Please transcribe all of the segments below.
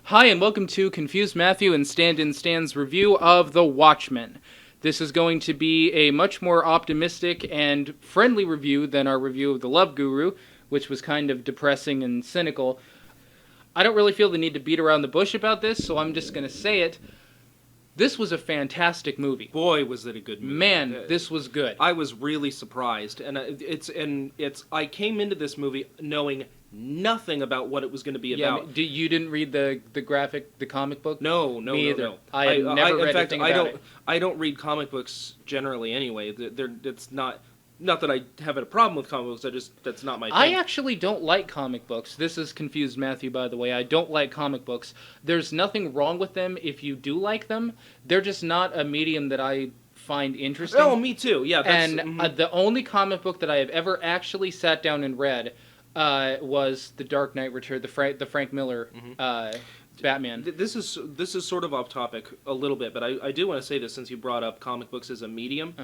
Hi, and welcome to Confused Matthew and Stand-In Stan's review of The Watchmen. This is going to be a much more optimistic and friendly review than our review of The Love Guru, which was kind of depressing and cynical. I don't really feel the need to beat around the bush about this, so I'm just going to say it. This was a fantastic movie. Boy, was it a good movie. Man, this was good. I was really surprised, and I came into this movie knowing nothing about what it was going to be about. You didn't read the comic book? No. Me either. No. I had never read anything about it. I don't read comic books generally anyway. It's not that I have a problem with comic books. That's not my thing. I actually don't like comic books. This is Confused Matthew, by the way. I don't like comic books. There's nothing wrong with them if you do like them. They're just not a medium that I find interesting. Oh, me too. Yeah. The only comic book that I have ever actually sat down and read was The Dark Knight Returns, the Frank Miller Batman. This is sort of off topic a little bit, but I do want to say this since you brought up comic books as a medium.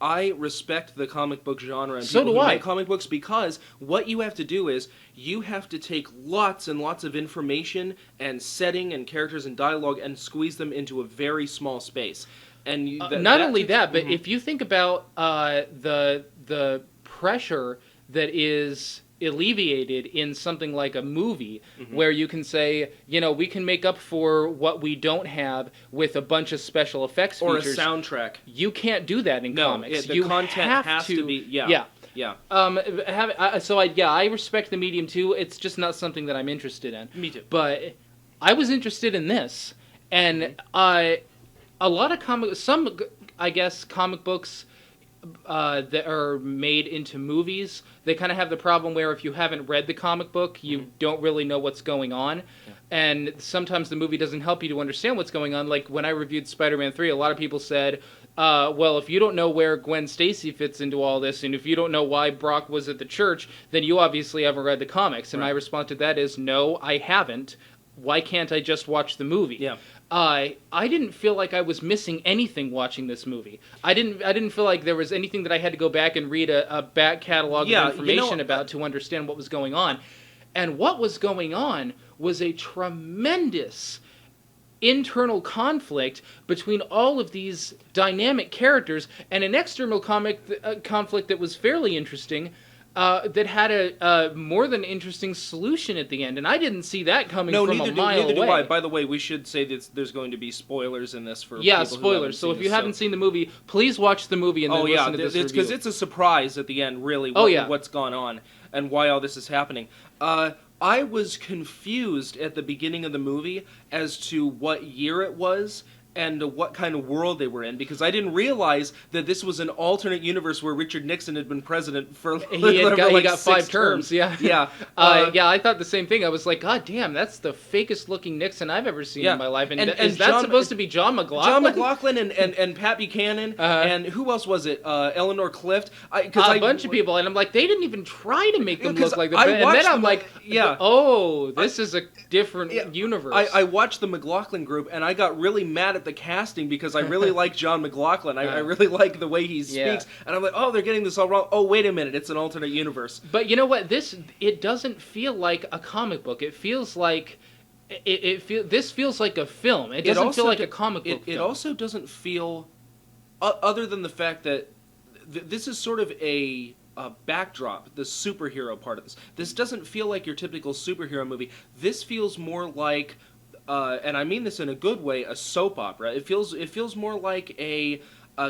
I respect the comic book genre and so people do who I. make comic books, because what you have to do is you have to take lots and lots of information and setting and characters and dialogue and squeeze them into a very small space. And not only that, but if you think about the pressure that is alleviated in something like a movie, where you can say, we can make up for what we don't have with a bunch of special effects or features. A soundtrack. You can't do that in comics. The content has to be. Yeah. I respect the medium too. It's just not something that I'm interested in. Me too. But I was interested in this, and a lot of comic books that are made into movies, they kind of have the problem where if you haven't read the comic book, you don't really know what's going on. Yeah. And sometimes the movie doesn't help you to understand what's going on. Like when I reviewed Spider-Man 3, a lot of people said, well, if you don't know where Gwen Stacy fits into all this, and if you don't know why Brock was at the church, then you obviously haven't read the comics. And my response to that is, no, I haven't. Why can't I just watch the movie? Yeah. I didn't feel like I was missing anything watching this movie. I didn't feel like there was anything that I had to go back and read a back catalog of information about to understand what was going on. And what was going on was a tremendous internal conflict between all of these dynamic characters, and an external conflict that was fairly interesting, that had a more than interesting solution at the end, and I didn't see that coming from a mile away. Neither do I. By the way, we should say that there's going to be spoilers in this for people spoilers. So if you haven't seen the movie, please watch the movie and then listen to this review. Because it's a surprise at the end, really, what's gone on and why all this is happening. I was confused at the beginning of the movie as to what year it was and what kind of world they were in, because I didn't realize that this was an alternate universe where Richard Nixon had been president for he got 5 terms. Yeah. I thought the same thing. I was like, God damn, that's the fakest looking Nixon I've ever seen in my life. And is that supposed to be John McLaughlin? John McLaughlin and Pat Buchanan, and who else was it? Eleanor Clift. A bunch of people, and I'm like, they didn't even try to make them look like that. And then I'm like, this is a different universe. I watched the McLaughlin group, and I got really mad at the casting because I really like John McLaughlin. I really like the way he speaks, and I'm like, they're getting this all wrong. Oh, wait a minute, it's an alternate universe. But you know what? It doesn't feel like a comic book. It feels like this feels like a film. It doesn't feel like a comic book. It also doesn't feel, other than the fact that this is sort of a backdrop, the superhero part of this. This doesn't feel like your typical superhero movie. This feels more like, and I mean this in a good way, a soap opera. It feels more like a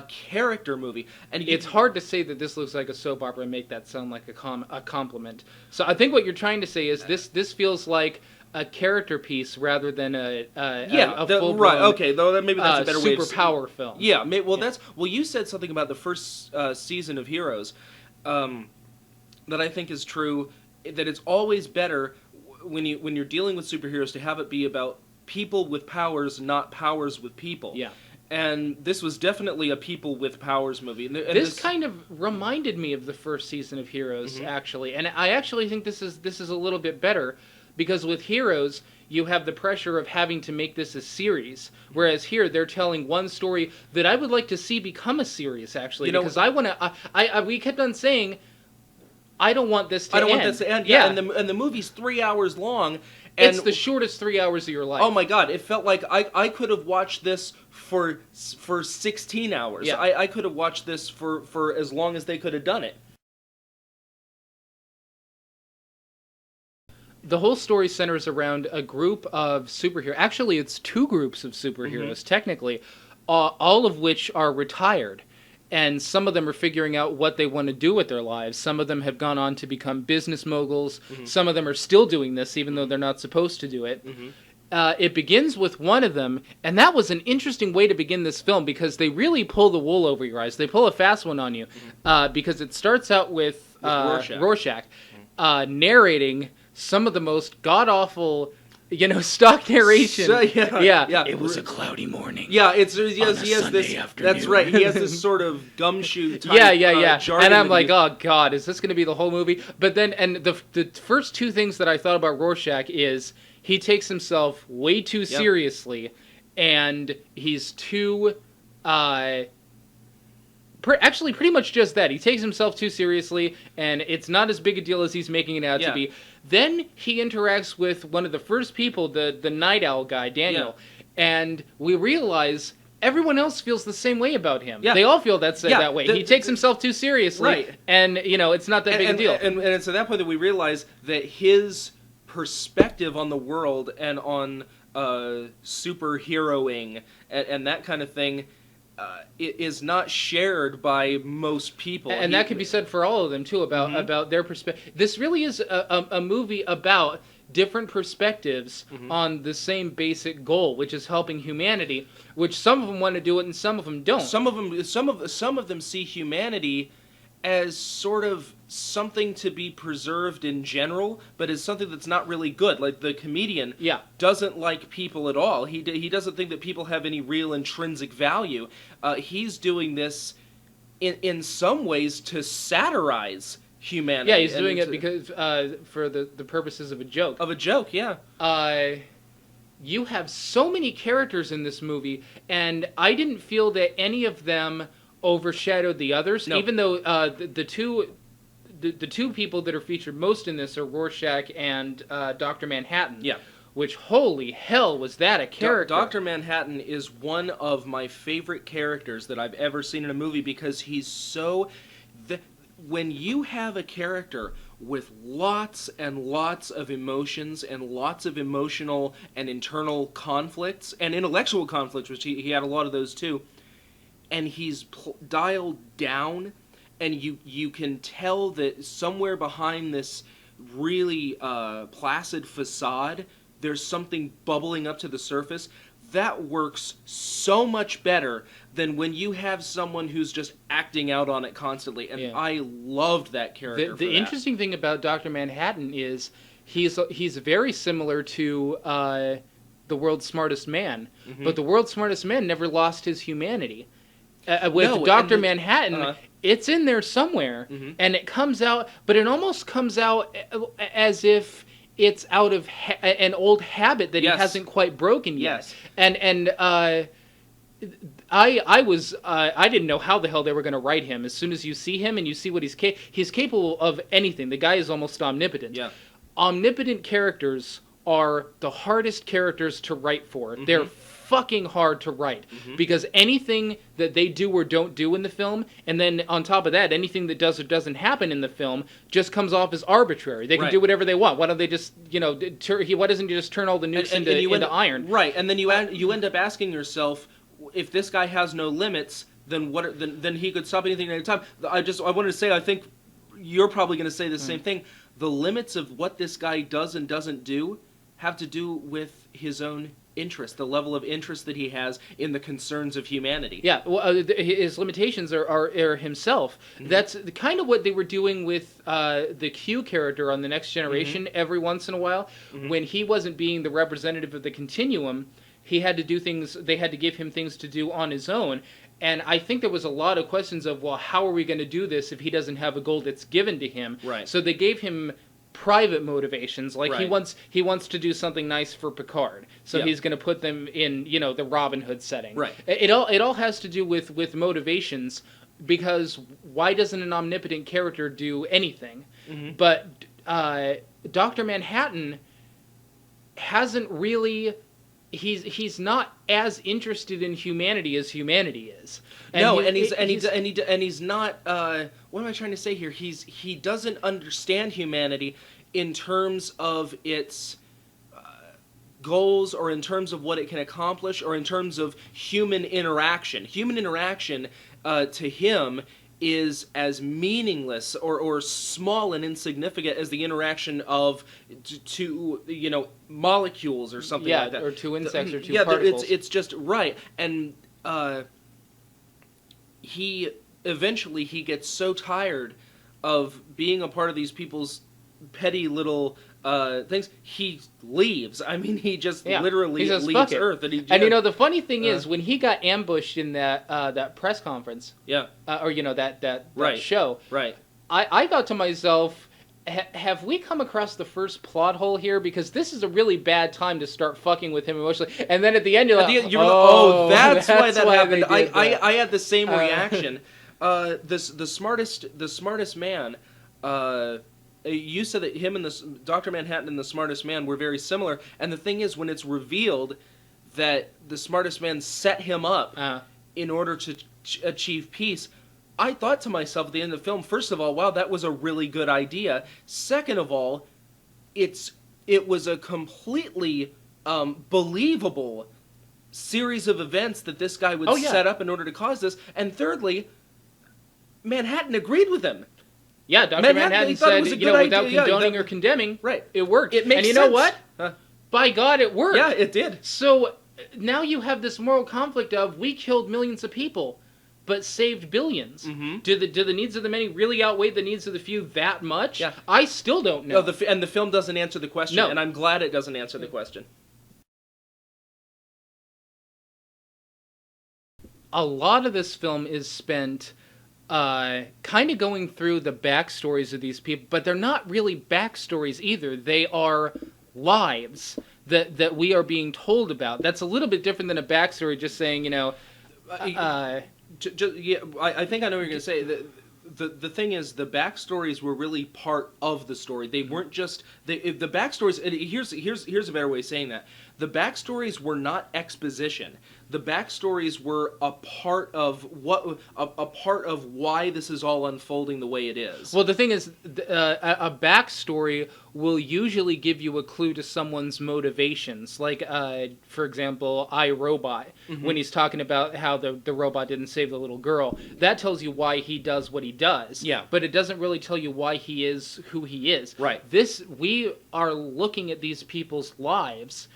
character movie. And it's hard to say that this looks like a soap opera and make that sound like a compliment. So I think what you're trying to say is this feels like a character piece rather than a full-blown okay, though maybe that's a better way. Superpower film. Yeah, you said something about the first season of Heroes that I think is true. That it's always better when you're dealing with superheroes to have it be about people with powers, not powers with people. Yeah. And this was definitely a people with powers movie. And this kind of reminded me of the first season of Heroes, actually. And I actually think this is a little bit better, because with Heroes, you have the pressure of having to make this a series, whereas here they're telling one story that I would like to see become a series, actually, because I want to. We kept on saying, I don't want this to end. Yeah, and the movie's 3 hours long, And it's the shortest 3 hours of your life. Oh my god, it felt like I could have watched this for 16 hours. Yeah. I could have watched this for as long as they could have done it. The whole story centers around a group of superheroes. Actually, it's 2 groups of superheroes, technically, all of which are retired. And some of them are figuring out what they want to do with their lives. Some of them have gone on to become business moguls. Some of them are still doing this, even though they're not supposed to do it. It begins with one of them, and that was an interesting way to begin this film, because they really pull the wool over your eyes. They pull a fast one on you, because it starts out with Rorschach narrating some of the most god-awful... stock narration. So, yeah. It was a cloudy morning. Yeah, he has this. Afternoon. That's right. He has this sort of gumshoe type. Jargon, and I'm like, oh god, is this going to be the whole movie? But then, and the first 2 things that I thought about Rorschach is he takes himself way too seriously, and he's too. Actually, pretty much just that. He takes himself too seriously, and it's not as big a deal as he's making it out to be. Then he interacts with one of the first people, the Night Owl guy, Daniel, and we realize everyone else feels the same way about him. Yeah. They all feel that way. He takes himself too seriously, and it's not that big a deal. And it's at that point that we realize that his perspective on the world and on superheroing and that kind of thing is not shared by most people. And that could be said for all of them, too, about their perspective. This really is a movie about different perspectives on the same basic goal, which is helping humanity, which some of them want to do it and some of them don't. Some of them see humanity as sort of something to be preserved in general, but as something that's not really good. Like the comedian doesn't like people at all. He doesn't think that people have any real intrinsic value. He's doing this in some ways to satirize humanity. Yeah, he's doing it because for the purposes of a joke. Of a joke, yeah. You have so many characters in this movie, and I didn't feel that any of them overshadowed the others. No. Even though the two people that are featured most in this are Rorschach and Dr. Manhattan. Yeah. Which, holy hell, was that a character? Dr. Manhattan is one of my favorite characters that I've ever seen in a movie, because he's so... when you have a character with lots and lots of emotions and lots of emotional and internal conflicts and intellectual conflicts, which he had a lot of those too, and he's dialed down, and you can tell that somewhere behind this really placid facade, there's something bubbling up to the surface. That works so much better than when you have someone who's just acting out on it constantly. And I loved that character. The interesting thing about Dr. Manhattan is he's very similar to the World's Smartest Man, but the World's Smartest Man never lost his humanity. With Dr. Manhattan, it's in there somewhere, and it comes out, but it almost comes out as if it's out of an old habit that he hasn't quite broken yet. And I didn't know how the hell they were going to write him. As soon as you see him and you see what he's capable of anything. The guy is almost omnipotent. Yeah. Omnipotent characters are the hardest characters to write for. They're fucking hard to write, because anything that they do or don't do in the film, and then on top of that, anything that does or doesn't happen in the film just comes off as arbitrary. They can do whatever they want. Why don't they just, why doesn't he just turn all the nukes into iron? Right, and then you end up asking yourself, if this guy has no limits, then then he could stop anything at any time. I wanted to say, I think you're probably going to say the same thing. The limits of what this guy does and doesn't do have to do with his own interest, the level of interest that he has in the concerns of humanity. Yeah, well, his limitations are himself. That's kind of what they were doing with the Q character on The Next Generation every once in a while. When he wasn't being the representative of the continuum, he had to do things, they had to give him things to do on his own. And I think there was a lot of questions of, well, how are we going to do this if he doesn't have a goal that's given to him? Right. So they gave him private motivations, like he wants to do something nice for Picard, so he's going to put them in the Robin Hood setting. Right. It all has to do with motivations, because why doesn't an omnipotent character do anything? But Dr. Manhattan, hasn't really. He's not as interested in humanity as humanity is. And he's not. What am I trying to say here? He doesn't understand humanity in terms of its goals, or in terms of what it can accomplish, or in terms of human interaction. Human interaction to him is as meaningless or small and insignificant as the interaction of two molecules or something like that, or two insects or two particles. It's just right. And he eventually gets so tired of being a part of these people's petty little things, he leaves. I mean, he just literally leaves Earth. And the funny thing is, when he got ambushed in that press conference, or that show, right? I thought to myself, have we come across the first plot hole here? Because this is a really bad time to start fucking with him emotionally. And then at the end, you're like, that's why that happened. I had the same reaction. The smartest man. You said that him and Dr. Manhattan and the smartest man were very similar, and the thing is, when it's revealed that the smartest man set him up in order to achieve peace, I thought to myself at the end of the film, first of all, wow, that was a really good idea. Second of all, it was a completely believable series of events that this guy would set up in order to cause this. And thirdly, Manhattan agreed with him. Yeah, Dr. Manhattan said, without condoning or condemning, it worked. It makes sense. And you know what? By God, it worked. Yeah, it did. So now you have this moral conflict of, we killed millions of people, but saved billions. Mm-hmm. Do the needs of the many really outweigh the needs of the few that much? Yeah. I still don't know. No, and the film doesn't answer the question, and I'm glad it doesn't answer the question. A lot of this film is spent kind of going through the backstories of these people, but they're not really backstories either. They are lives that we are being told about. That's a little bit different than a backstory, just saying, I think I know what you're going to say. The thing is, the backstories were really part of the story. They weren't just the backstories. And here's a better way of saying that. The backstories were not exposition. The backstories were a part of why this is all unfolding the way it is. Well, the thing is, a backstory will usually give you a clue to someone's motivations. Like, for example, iRobot, when he's talking about how the robot didn't save the little girl. That tells you why he does what he does. Yeah. But it doesn't really tell you why he is who he is. Right. We are looking at these people's lives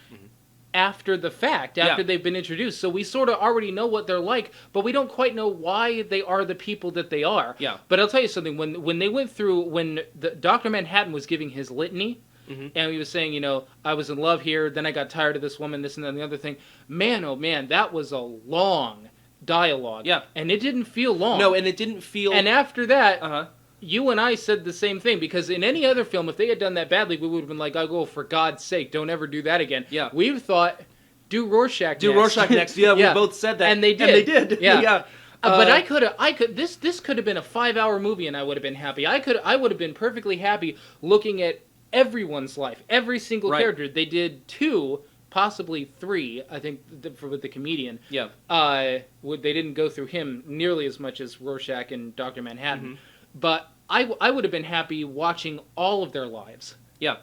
after the fact, after they've been introduced. So we sort of already know what they're like, but we don't quite know why they are the people that they are. Yeah. But I'll tell you something, when they went through, when Dr. Manhattan was giving his litany, and he was saying, I was in love here, then I got tired of this woman, this and then the other thing. Man, oh man, that was a long dialogue. Yeah. And it didn't feel long. No, and it didn't feel... And after that... You and I said the same thing, because in any other film, if they had done that badly, we would have been like, oh, for God's sake, don't ever do that again. Yeah. We've thought, do Rorschach next. Do Rorschach next. Yeah, we both said that. And they did. Yeah. But this could have been a 5-hour movie and I would have been happy. I would have been perfectly happy looking at everyone's life, every single character. They did 2, possibly 3, I think, with the comedian. Yeah. They didn't go through him nearly as much as Rorschach and Dr. Manhattan. But I would have been happy watching all of their lives. Yeah,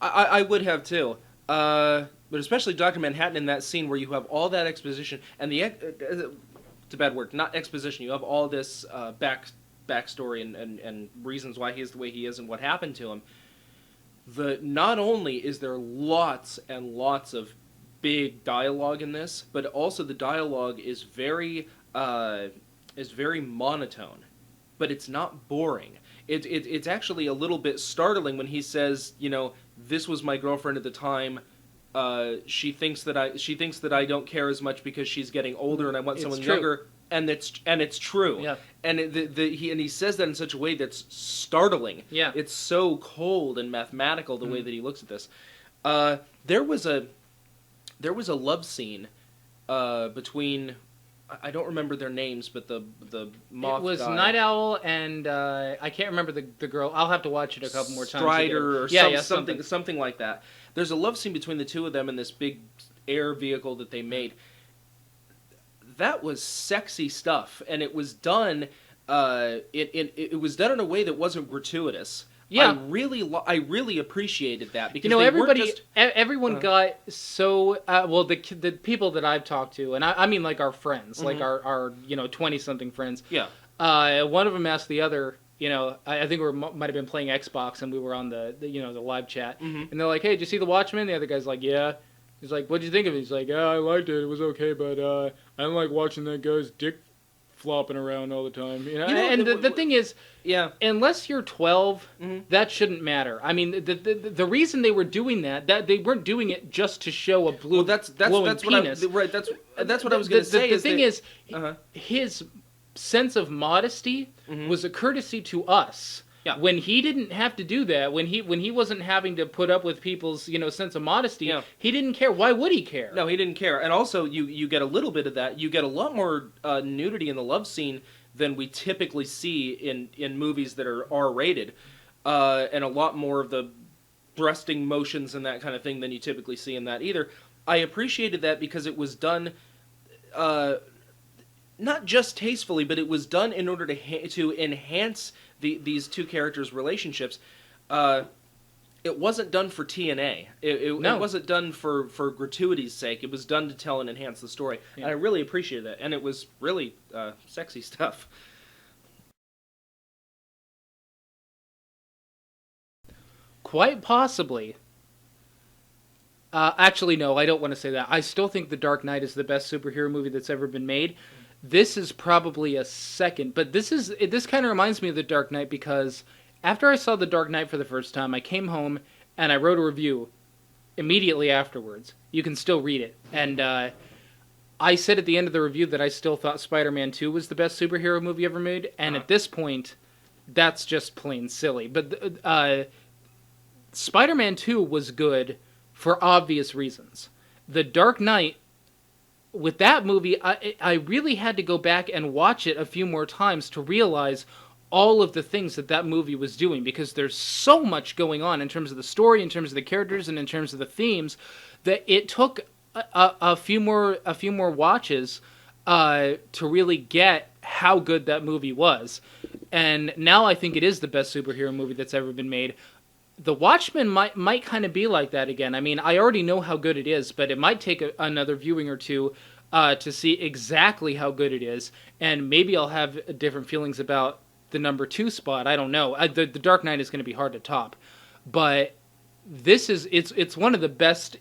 I would have too. But especially Dr. Manhattan in that scene where you have all that exposition and it's a bad word, not exposition. You have all this backstory and reasons why he is the way he is and what happened to him. Not only is there lots and lots of big dialogue in this, but also the dialogue is very monotone. But it's not boring. It's actually a little bit startling when he says, this was my girlfriend at the time. She thinks that I don't care as much because she's getting older and I want someone younger. And it's true. Yeah. And he says that in such a way that's startling. Yeah. It's so cold and mathematical the way that he looks at this. There was a love scene between. I don't remember their names, but the moth It was guy. Night Owl and I can't remember the girl. I'll have to watch it a couple more times. Strider or something like that. There's a love scene between the two of them in this big air vehicle that they made. That was sexy stuff, and it was done. It was done in a way that wasn't gratuitous. Yeah, I really appreciated that because everyone got so well. The people that I've talked to, and I mean like our friends, like our 20-something friends. Yeah. One of them asked the other. I think we might have been playing Xbox, and we were on the live chat, and they're like, "Hey, did you see the Watchmen?" The other guy's like, "Yeah." He's like, "What'd you think of it?" He's like, "Yeah, I liked it. It was okay, but I don't like watching that guy's dick flopping around all the time." And the thing is, unless you're 12, that shouldn't matter. I mean, the reason they were doing that they weren't doing it just to show a glowing penis. That's what I was going to say. The thing is, his sense of modesty was a courtesy to us. Yeah. When he didn't have to do that, when he wasn't having to put up with people's sense of modesty, he didn't care. Why would he care? No, he didn't care. And also, you get a little bit of that. You get a lot more nudity in the love scene than we typically see in movies that are R-rated, and a lot more of the breasting motions and that kind of thing than you typically see in that either. I appreciated that because it was done. Not just tastefully, but it was done in order to enhance these two characters' relationships. It wasn't done for TNA. It wasn't done for gratuity's sake. It was done to tell and enhance the story. Yeah. And I really appreciated that. And it was really sexy stuff. Quite possibly. Actually, no, I don't want to say that. I still think The Dark Knight is the best superhero movie that's ever been made. This is probably a second, but this kind of reminds me of The Dark Knight because after I saw The Dark Knight for the first time, I came home and I wrote a review immediately afterwards. You can still read it. And I said at the end of the review that I still thought Spider-Man 2 was the best superhero movie ever made, and at this point, that's just plain silly. But Spider-Man 2 was good for obvious reasons. The Dark Knight, with that movie, I really had to go back and watch it a few more times to realize all of the things that movie was doing, because there's so much going on in terms of the story, in terms of the characters, and in terms of the themes, that it took a few more watches to really get how good that movie was. And now I think it is the best superhero movie that's ever been made. The Watchmen might kind of be like that again. I mean, I already know how good it is, but it might take another viewing or two to see exactly how good it is, and maybe I'll have different feelings about the number 2 spot. I don't know. The Dark Knight is going to be hard to top, but it's one of the best.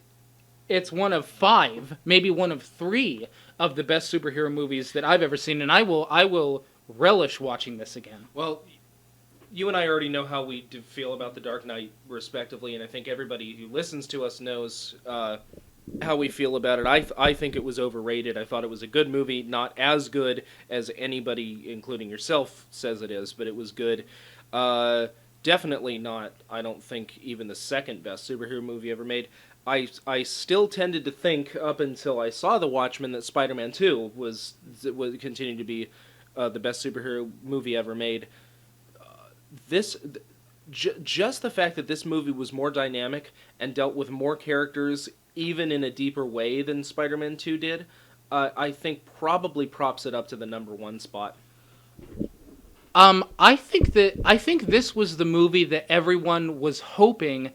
It's one of 5, maybe one of 3 of the best superhero movies that I've ever seen, and I will relish watching this again. Well, you and I already know how we feel about The Dark Knight, respectively, and I think everybody who listens to us knows how we feel about it. I think it was overrated. I thought it was a good movie, not as good as anybody, including yourself, says it is, but it was good. Definitely not, I don't think, even the second best superhero movie ever made. I still tended to think, up until I saw The Watchmen, that Spider-Man 2 was continuing to be the best superhero movie ever made. Just the fact that this movie was more dynamic and dealt with more characters, even in a deeper way than Spider-Man 2 did, I think probably props it up to the number 1 spot. I think this was the movie that everyone was hoping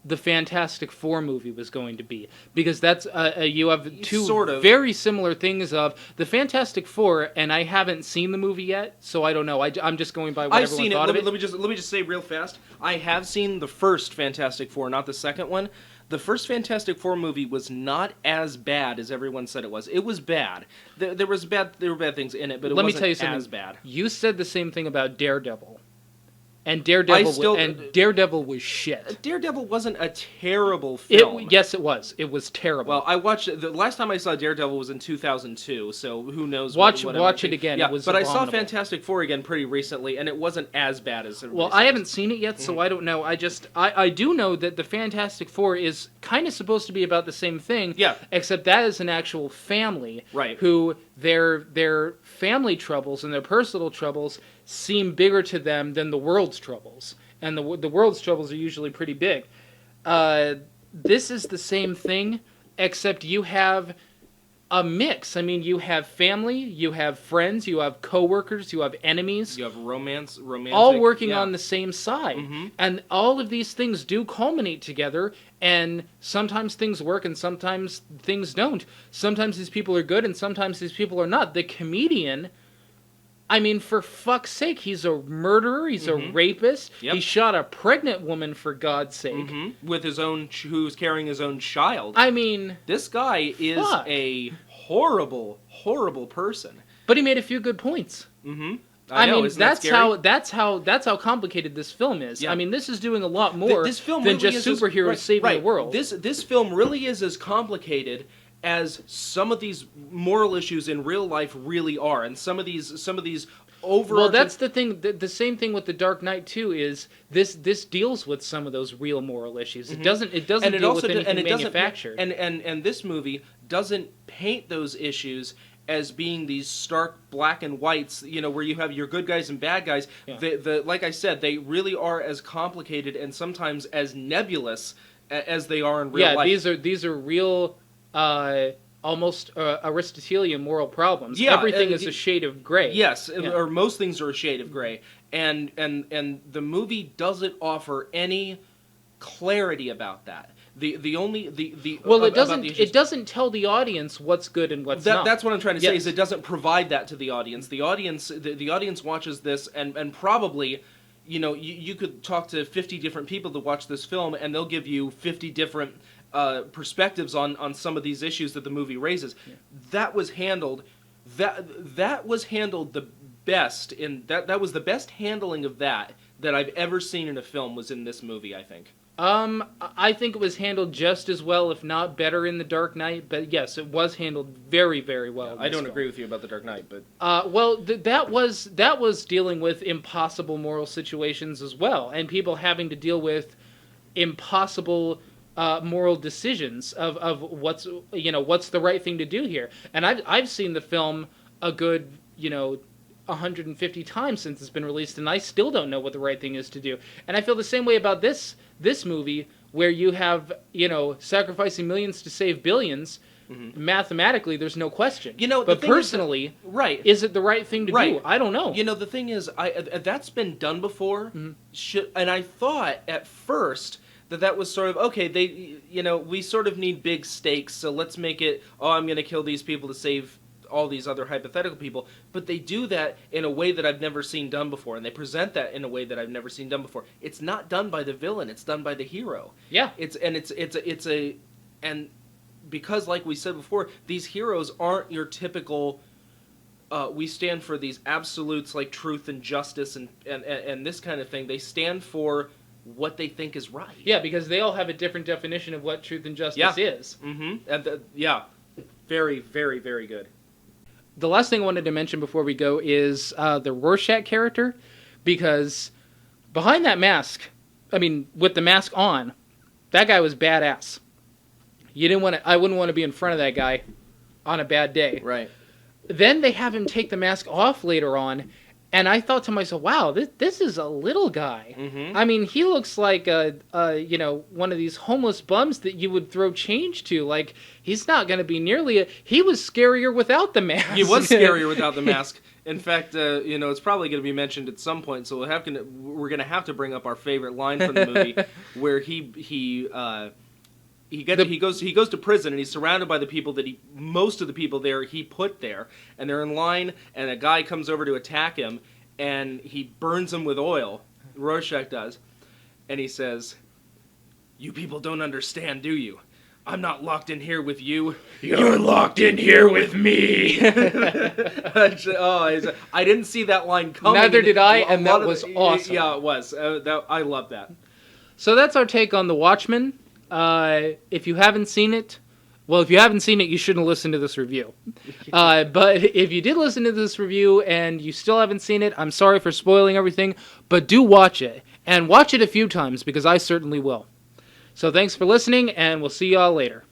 the Fantastic Four movie was going to be, because that's you have two very similar things of the Fantastic Four, and I haven't seen the movie yet, so I don't know. I'm just going by what everyone thought of it. Let me just say real fast. I have seen the first Fantastic Four, not the second one. The first Fantastic Four movie was not as bad as everyone said it was. It was bad. There were bad things in it, but it wasn't as bad. You said the same thing about Daredevil. And Daredevil was shit. Daredevil wasn't a terrible film. Yes, it was. It was terrible. Well, I watched the last time I saw Daredevil was in 2002, so who knows? Watch it again. Yeah, it was but abominable. I saw Fantastic Four again pretty recently, and it wasn't as bad as. Well, I haven't seen it yet, so I don't know. I do know that the Fantastic Four is kind of supposed to be about the same thing. Yeah. Except that is an actual family. Right. Who their family troubles and their personal troubles seem bigger to them than the world's troubles, and the world's troubles are usually pretty big. this is the same thing, except you have a mix. I mean, you have family, you have friends, you have coworkers, you have enemies. You have romantic, all working on the same side. Mm-hmm. And all of these things do culminate together, and sometimes things work and sometimes things don't. Sometimes these people are good and sometimes these people are not. The comedian, I mean, for fuck's sake, he's a murderer, he's a rapist, he shot a pregnant woman, for God's sake. With his own, who's carrying his own child. I mean... This guy is a horrible, horrible person. But he made a few good points. I mean, that's how complicated this film is. Yeah. I mean, this is doing a lot more than really just superheroes saving the world. This film really is as complicated as some of these moral issues in real life really are, and some of these overarching... Well, that's the thing. The same thing with The Dark Knight too is this deals with some of those real moral issues. It doesn't deal with anything manufactured. And this movie doesn't paint those issues as being these stark black and whites, where you have your good guys and bad guys. Yeah. Like I said, they really are as complicated and sometimes as nebulous as they are in real life. Yeah, these are real, almost Aristotelian moral problems. Yeah, everything is a shade of gray. Yes, or most things are a shade of gray, and the movie doesn't offer any clarity about that. It doesn't tell the audience what's good and what's not. That's what I'm trying to say. Is it doesn't provide that to the audience. The audience watches this and probably, you could talk to 50 different people that watch this film and they'll give you 50 different perspectives on some of these issues that the movie raises. Yeah. That was handled the best that was the best handling of that I've ever seen in a film was in this movie, I think. I think it was handled just as well, if not better, in The Dark Knight. But yes, it was handled very, very well. I don't agree with you about The Dark Knight, but that was dealing with impossible moral situations as well, and people having to deal with impossible moral decisions of what's the right thing to do here. And I've seen the film a good 150 times since it's been released, and I still don't know what the right thing is to do. And I feel the same way about this movie, where you have, sacrificing millions to save billions. Mathematically, there's no question. But personally, is it the right thing to do? I don't know. The thing is, that's been done before, and I thought at first that was sort of, okay, we sort of need big stakes, so let's make it, I'm going to kill these people to save all these other hypothetical people, but they do that in a way that I've never seen done before, and they present that in a way that I've never seen done before. It's not done by the villain; it's done by the hero. Yeah, and because, like we said before, these heroes aren't your typical. We stand for these absolutes like truth and justice and this kind of thing. They stand for what they think is right. Yeah, because they all have a different definition of what truth and justice is. And very, very, very good. The last thing I wanted to mention before we go is the Rorschach character, because behind that mask, with the mask on, that guy was badass. I wouldn't want to be in front of that guy on a bad day. Right. Then they have him take the mask off later on, and I thought to myself, wow, this is a little guy. He looks like one of these homeless bums that you would throw change to. Like, he's not going to be he was scarier without the mask. He was scarier without the mask. In fact, it's probably going to be mentioned at some point, so we're going to have to bring up our favorite line from the movie, where he goes to prison, and he's surrounded by the people most of the people there he put there, and they're in line, and a guy comes over to attack him, and he burns him with oil. Rorschach does, and he says, "You people don't understand, do you? I'm not locked in here with you. You're locked in here with me." I didn't see that line coming. Neither did I, and that was awesome. Yeah, it was. I love that. So that's our take on The Watchmen. If you haven't seen it, you shouldn't listen to this review. But if you did listen to this review and you still haven't seen it, I'm sorry for spoiling everything, but do watch it. And watch it a few times, because I certainly will. So thanks for listening, and we'll see y'all later.